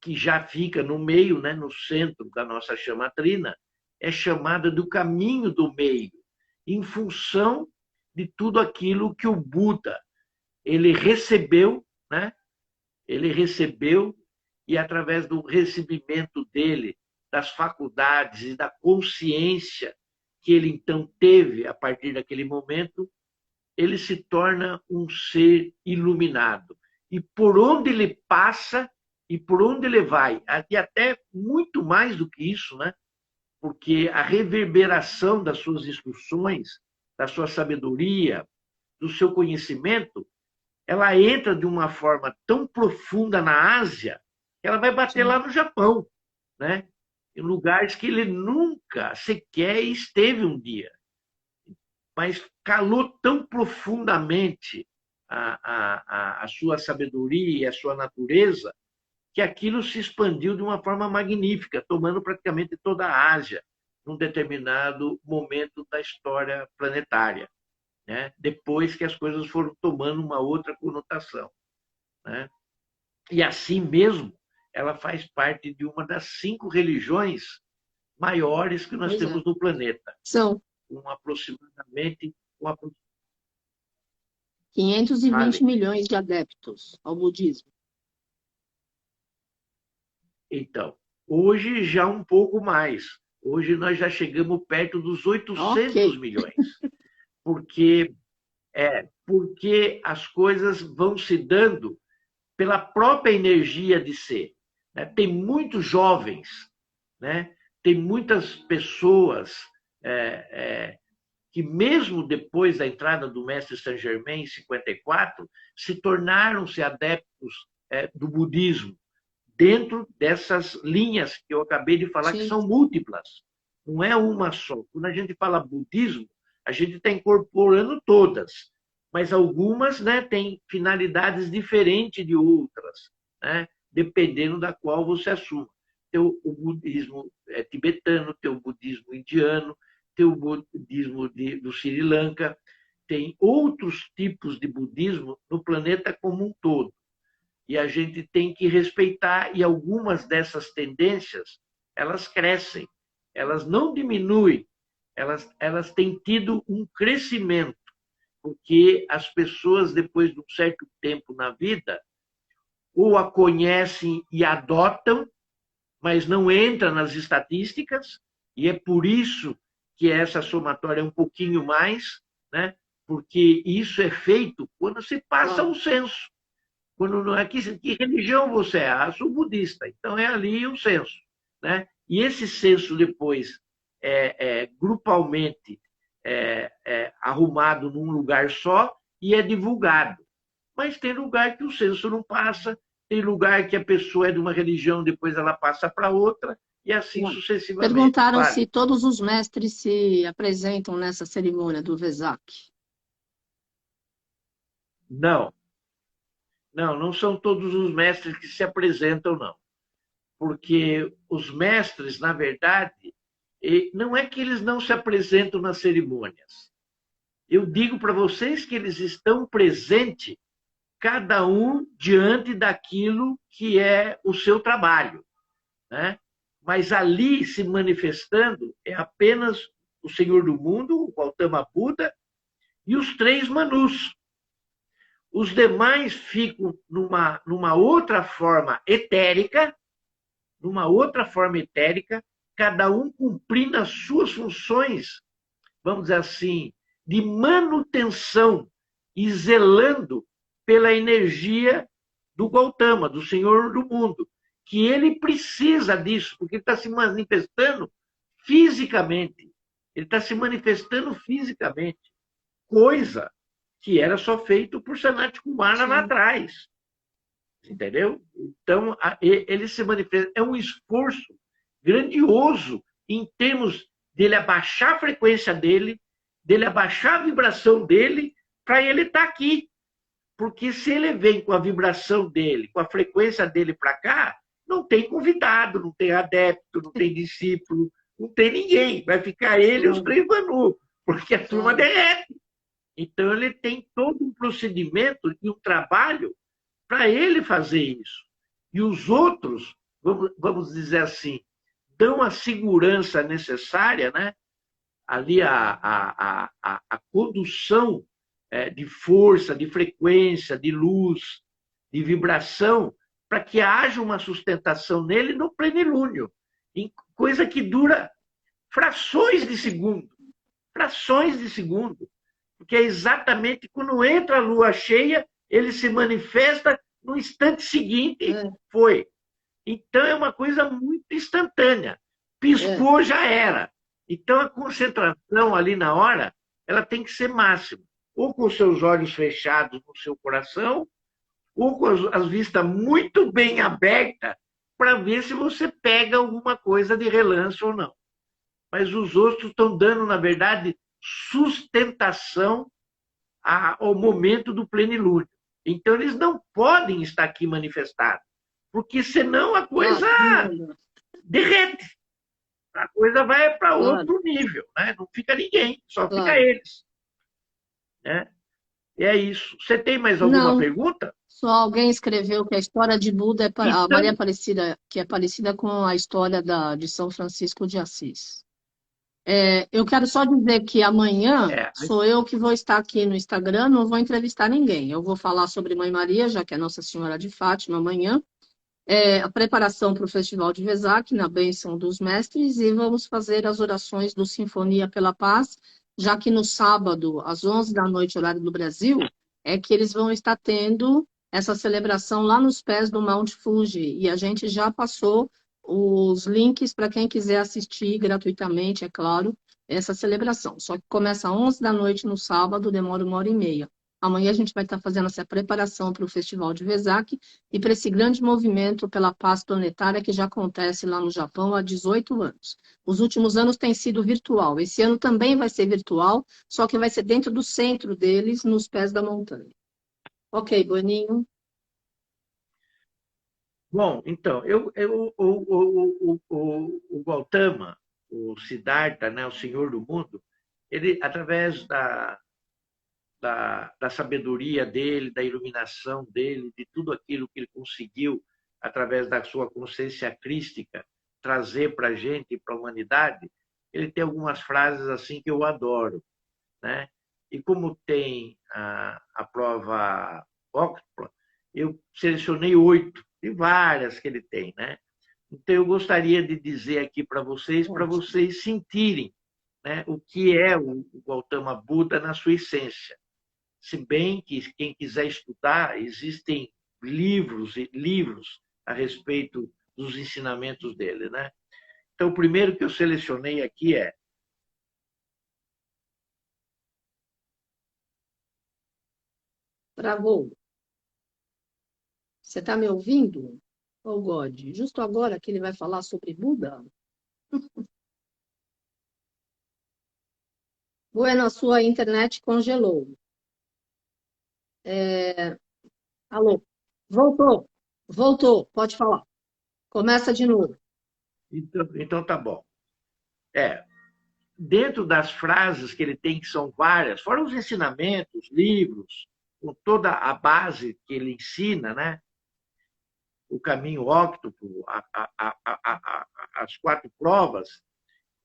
que já fica no meio, né, no centro da nossa chamatrina, é chamada do caminho do meio, em função de tudo aquilo que o Buda ele recebeu, né? Ele recebeu e através do recebimento dele, das faculdades e da consciência que ele então teve a partir daquele momento, ele se torna um ser iluminado. E por onde ele passa e por onde ele vai, e até muito mais do que isso, né? Porque a reverberação das suas instruções, da sua sabedoria, do seu conhecimento, ela entra de uma forma tão profunda na Ásia, que ela vai bater lá no Japão, né? Em lugares que ele nunca sequer esteve um dia. Mas calou tão profundamente a sua sabedoria e a sua natureza, que aquilo se expandiu de uma forma magnífica, tomando praticamente toda a Ásia, num determinado momento da história planetária, né? Depois que as coisas foram tomando uma outra conotação, né? E assim mesmo, ela faz parte de uma das 5 religiões maiores que nós temos no planeta.
São
Com aproximadamente
520 milhões de adeptos ao budismo.
Então, hoje já um pouco mais. Hoje nós já chegamos perto dos 800 milhões. Porque as coisas vão se dando pela própria energia de ser, né? Tem muitos jovens, né? Tem muitas pessoas que, mesmo depois da entrada do mestre Saint Germain, em 54, se tornaram-se adeptos do budismo, dentro dessas linhas que eu acabei de falar, que são múltiplas. Não é uma só. Quando a gente fala budismo, a gente está incorporando todas, mas algumas, né, têm finalidades diferentes de outras, né, dependendo da qual você assuma. Tem o budismo tibetano, tem o budismo indiano, tem o budismo do Sri Lanka, tem outros tipos de budismo no planeta como um todo. E a gente tem que respeitar, e algumas dessas tendências, elas crescem, elas não diminuem, elas têm tido um crescimento, porque as pessoas, depois de um certo tempo na vida, ou a conhecem e adotam, mas não entra nas estatísticas, e é por isso que essa somatória é um pouquinho mais, né? Porque isso é feito quando se passa um censo. Quando não é que religião você é? Ah, sou budista. Então é ali um censo, né? E esse censo depois grupalmente arrumado num lugar só e é divulgado. Mas tem lugar que o censo não passa, tem lugar que a pessoa é de uma religião, depois ela passa para outra, e assim sucessivamente.
Perguntaram se todos os mestres se apresentam nessa cerimônia do Vesak.
Não. Não são todos os mestres que se apresentam, não. Porque os mestres, na verdade, não é que eles não se apresentam nas cerimônias. Eu digo para vocês que eles estão presentes cada um diante daquilo que é o seu trabalho, né? Mas ali se manifestando é apenas o Senhor do Mundo, o Gautama Buda, e os três Manus. Os demais ficam numa outra forma etérica, cada um cumprindo as suas funções, vamos dizer assim, de manutenção e zelando pela energia do Gautama, do Senhor do Mundo, que ele precisa disso, porque ele está se manifestando fisicamente. Ele está se manifestando fisicamente, coisa que era só feito por Sanat Kumara lá atrás. Entendeu? Então, ele se manifesta. É um esforço grandioso em termos dele abaixar a frequência dele abaixar a vibração dele, para ele estar aqui. Porque se ele vem com a vibração dele, com a frequência dele para cá, não tem convidado, não tem adepto, não tem discípulo, não tem ninguém. Vai ficar ele e os três Manu, porque a turma derrete. Então, ele tem todo um procedimento e um trabalho para ele fazer isso. E os outros, vamos dizer assim, dão a segurança necessária, né? Ali a condução de força, de frequência, de luz, de vibração, para que haja uma sustentação nele no plenilúnio, em coisa que dura frações de segundo, porque é exatamente quando entra a lua cheia, ele se manifesta no instante seguinte, foi. Então é uma coisa muito instantânea. Piscou, já era. Então a concentração ali na hora, ela tem que ser máxima. Ou com os seus olhos fechados no seu coração, ou com as vistas muito bem abertas, para ver se você pega alguma coisa de relance ou não. Mas os outros estão dando, na verdade, sustentação ao momento do plenilúnio. Então, eles não podem estar aqui manifestados, porque senão a coisa derrete. A coisa vai para outro nível, né? Não fica ninguém, só fica eles. Né? E é isso. Você tem mais alguma pergunta?
Só alguém escreveu que a história de Buda é a Maria Aparecida, que é parecida com a história de São Francisco de Assis. Eu quero só dizer que amanhã sou eu que vou estar aqui no Instagram, não vou entrevistar ninguém. Eu vou falar sobre Mãe Maria, já que é Nossa Senhora de Fátima, amanhã. A preparação para o Festival de Vesak, na bênção dos mestres, e vamos fazer as orações do Sinfonia pela Paz, já que no sábado, às 11 da noite, horário do Brasil, é que eles vão estar tendo essa celebração lá nos pés do Mount Fuji. E a gente já passou os links para quem quiser assistir gratuitamente, é claro, essa celebração. Só que começa às 11 da noite no sábado, demora 1h30. Amanhã a gente vai estar fazendo essa preparação para o Festival de Vesak e para esse grande movimento pela paz planetária que já acontece lá no Japão há 18 anos. Os últimos anos tem sido virtual. Esse ano também vai ser virtual, só que vai ser dentro do centro deles, nos pés da montanha. Ok, Boninho.
Bom, então, o Gautama, o Siddhartha, né, o Senhor do Mundo, ele, através da sabedoria dele, da iluminação dele, de tudo aquilo que ele conseguiu, através da sua consciência crística, trazer para a gente, para a humanidade, ele tem algumas frases assim que eu adoro. Né? E como tem a prova Oxford, eu selecionei 8, e várias que ele tem. Né? Então, eu gostaria de dizer aqui para vocês sentirem, né, o que é o Gautama Buda na sua essência. Se bem que quem quiser estudar, existem livros e livros a respeito dos ensinamentos dele. Né? Então, o primeiro que eu selecionei aqui é:
Travou. Você está me ouvindo? Oh, God, justo agora que ele vai falar sobre Buda? Bueno, a sua internet congelou. Alô? Voltou, pode falar. Começa de novo.
Então tá bom. Dentro das frases que ele tem, que são várias, fora os ensinamentos, livros, com toda a base que ele ensina, né? O caminho óctuplo, as 4 provas,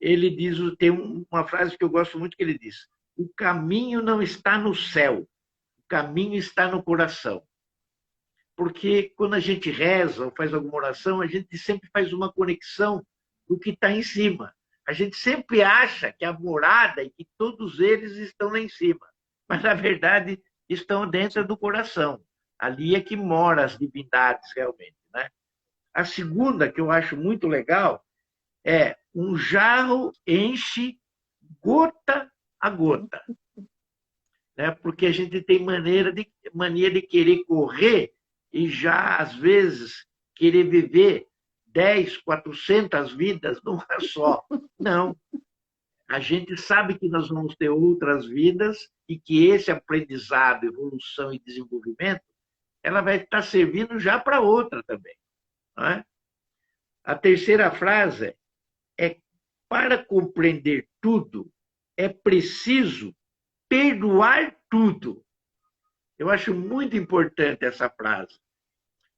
ele diz, tem uma frase que eu gosto muito que ele diz: o caminho não está no céu, o caminho está no coração. Porque quando a gente reza ou faz alguma oração, a gente sempre faz uma conexão do que está em cima. A gente sempre acha que a morada e que todos eles estão lá em cima, mas na verdade estão dentro do coração. Ali é que moram as divindades realmente, né? A segunda, que eu acho muito legal, é: um jarro enche gota a gota. Né? Porque a gente tem mania de querer correr e já, às vezes, querer viver 10, 400 vidas numa só. Não. A gente sabe que nós vamos ter outras vidas e que esse aprendizado, evolução e desenvolvimento, ela vai estar servindo já para outra também. Não é? A terceira frase é: para compreender tudo, é preciso perdoar tudo. Eu acho muito importante essa frase,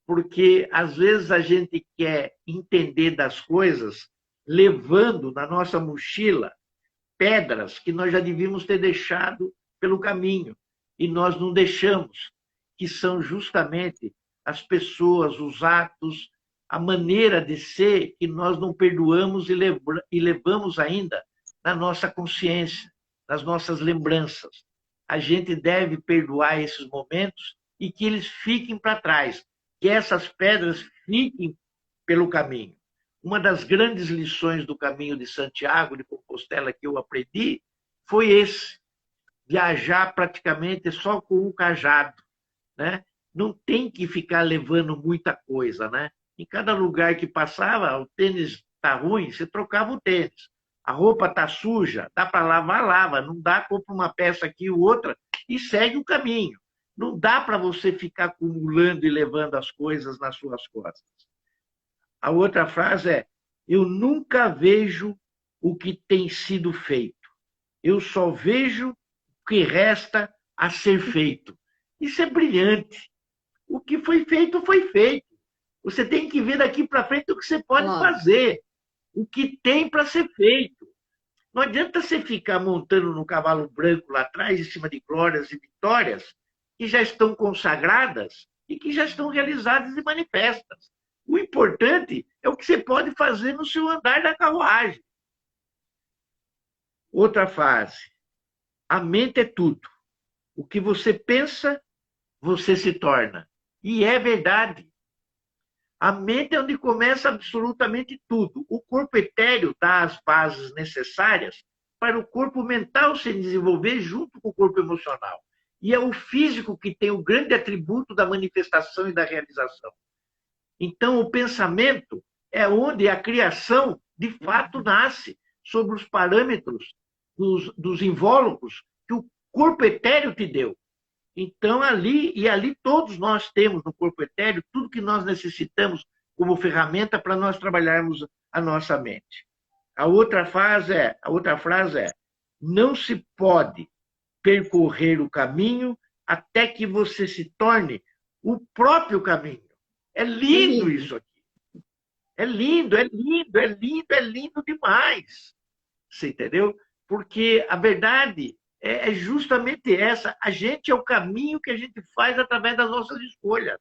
porque às vezes a gente quer entender das coisas levando na nossa mochila pedras que nós já devíamos ter deixado pelo caminho, e nós não deixamos, que são justamente as pessoas, os atos, a maneira de ser que nós não perdoamos e levamos ainda na nossa consciência, nas nossas lembranças. A gente deve perdoar esses momentos e que eles fiquem para trás, que essas pedras fiquem pelo caminho. Uma das grandes lições do caminho de Santiago de Compostela que eu aprendi foi esse: viajar praticamente só com um cajado, né? Não tem que ficar levando muita coisa, né? Em cada lugar que passava, o tênis está ruim, você trocava o tênis. A roupa está suja, dá para lavar, lava. Não dá, compra uma peça aqui ou outra e segue o caminho. Não dá para você ficar acumulando e levando as coisas nas suas costas. A outra frase é: eu nunca vejo o que tem sido feito. Eu só vejo o que resta a ser feito. Isso é brilhante. O que foi feito, foi feito. Você tem que ver daqui para frente o que você pode fazer, o que tem para ser feito. Não adianta você ficar montando no cavalo branco lá atrás, em cima de glórias e vitórias, que já estão consagradas e que já estão realizadas e manifestas. O importante é o que você pode fazer no seu andar da carruagem. Outra frase: a mente é tudo. O que você pensa, você se torna. E é verdade. A mente é onde começa absolutamente tudo. O corpo etéreo dá as bases necessárias para o corpo mental se desenvolver junto com o corpo emocional. E é o físico que tem o grande atributo da manifestação e da realização. Então, o pensamento é onde a criação, de fato, nasce, sobre os parâmetros dos invólucros que o corpo etéreo te deu. Então, ali todos nós temos no corpo etéreo tudo que nós necessitamos como ferramenta para nós trabalharmos a nossa mente. A outra frase é: não se pode percorrer o caminho até que você se torne o próprio caminho. É lindo isso aqui. É lindo, é lindo, é lindo, é lindo demais. Você entendeu? Porque a verdade é justamente essa. A gente é o caminho que a gente faz através das nossas escolhas.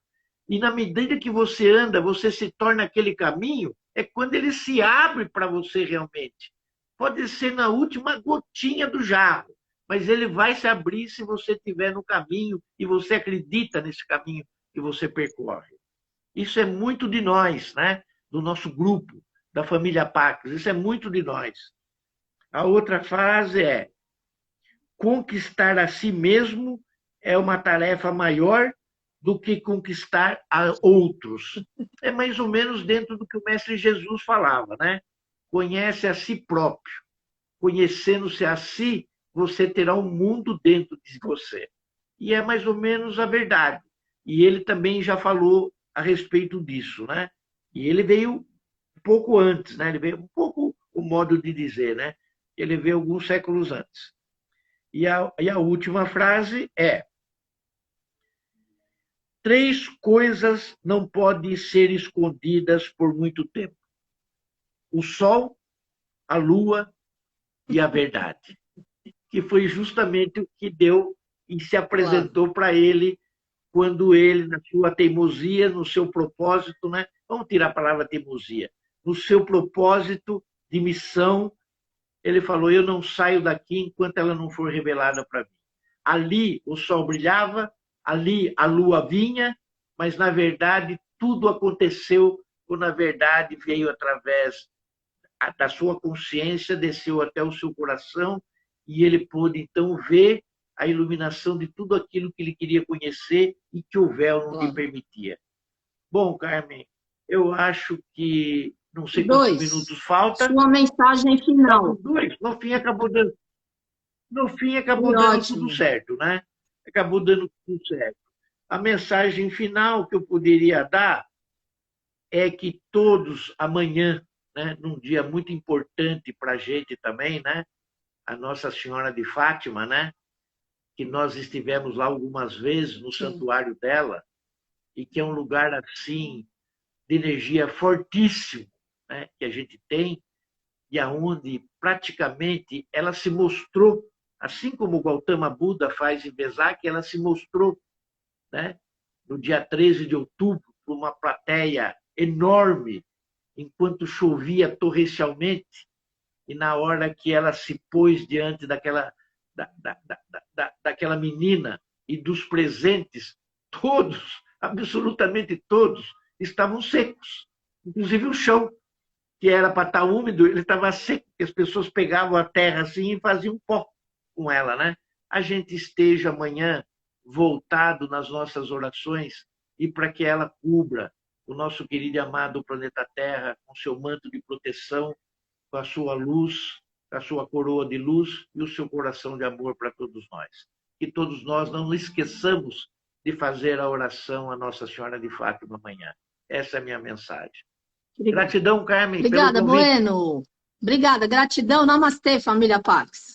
E na medida que você anda, você se torna aquele caminho, é quando ele se abre para você realmente. Pode ser na última gotinha do jarro, mas ele vai se abrir se você estiver no caminho e você acredita nesse caminho que você percorre. Isso é muito de nós, né? Do nosso grupo, da família Pacos. Isso é muito de nós. A outra frase é: conquistar a si mesmo é uma tarefa maior do que conquistar a outros. É mais ou menos dentro do que o Mestre Jesus falava, né? Conhece a si próprio. Conhecendo-se a si, você terá um mundo dentro de você. E é mais ou menos a verdade. E ele também já falou a respeito disso, né? E ele veio um pouco antes, né? Ele veio um pouco o modo de dizer, né? Ele veio alguns séculos antes. E a última frase é: 3 coisas não podem ser escondidas por muito tempo: o sol, a lua e a verdade. Que foi justamente o que deu e se apresentou para ele quando ele, na sua teimosia, no seu propósito, né? Vamos tirar a palavra teimosia, no seu propósito de missão, ele falou: eu não saio daqui enquanto ela não for revelada para mim. Ali o sol brilhava, ali a lua vinha, mas na verdade tudo aconteceu, ou na verdade veio através da sua consciência, desceu até o seu coração, e ele pôde então ver a iluminação de tudo aquilo que ele queria conhecer e que o véu não lhe permitia. Bom, Carmen, eu acho que não sei quantos minutos falta.
Sua mensagem final.
2. No fim acabou dando tudo certo, né? Acabou dando tudo certo. A mensagem final que eu poderia dar é que todos amanhã, né, num dia muito importante para a gente também, né? A Nossa Senhora de Fátima, né? Que nós estivemos lá algumas vezes no santuário dela, e que é um lugar assim de energia fortíssimo, né? Que a gente tem, e aonde praticamente ela se mostrou, assim como o Gautama Buda faz em Vesak, ela se mostrou, né? No dia 13 de outubro, para uma plateia enorme, enquanto chovia torrencialmente, e na hora que ela se pôs diante daquela menina e dos presentes, todos, absolutamente todos, estavam secos. Inclusive o chão, que era para estar úmido, ele estava seco, porque as pessoas pegavam a terra assim e faziam pó com ela, né? A gente esteja amanhã voltado nas nossas orações e para que ela cubra o nosso querido e amado planeta Terra com seu manto de proteção, com a sua luz, com a sua coroa de luz e o seu coração de amor para todos nós. Que todos nós não esqueçamos de fazer a oração à Nossa Senhora de Fátima amanhã. Essa é a minha mensagem. Gratidão, Carmen.
Obrigada, Bueno. Obrigada, gratidão. Namastê, família Pax.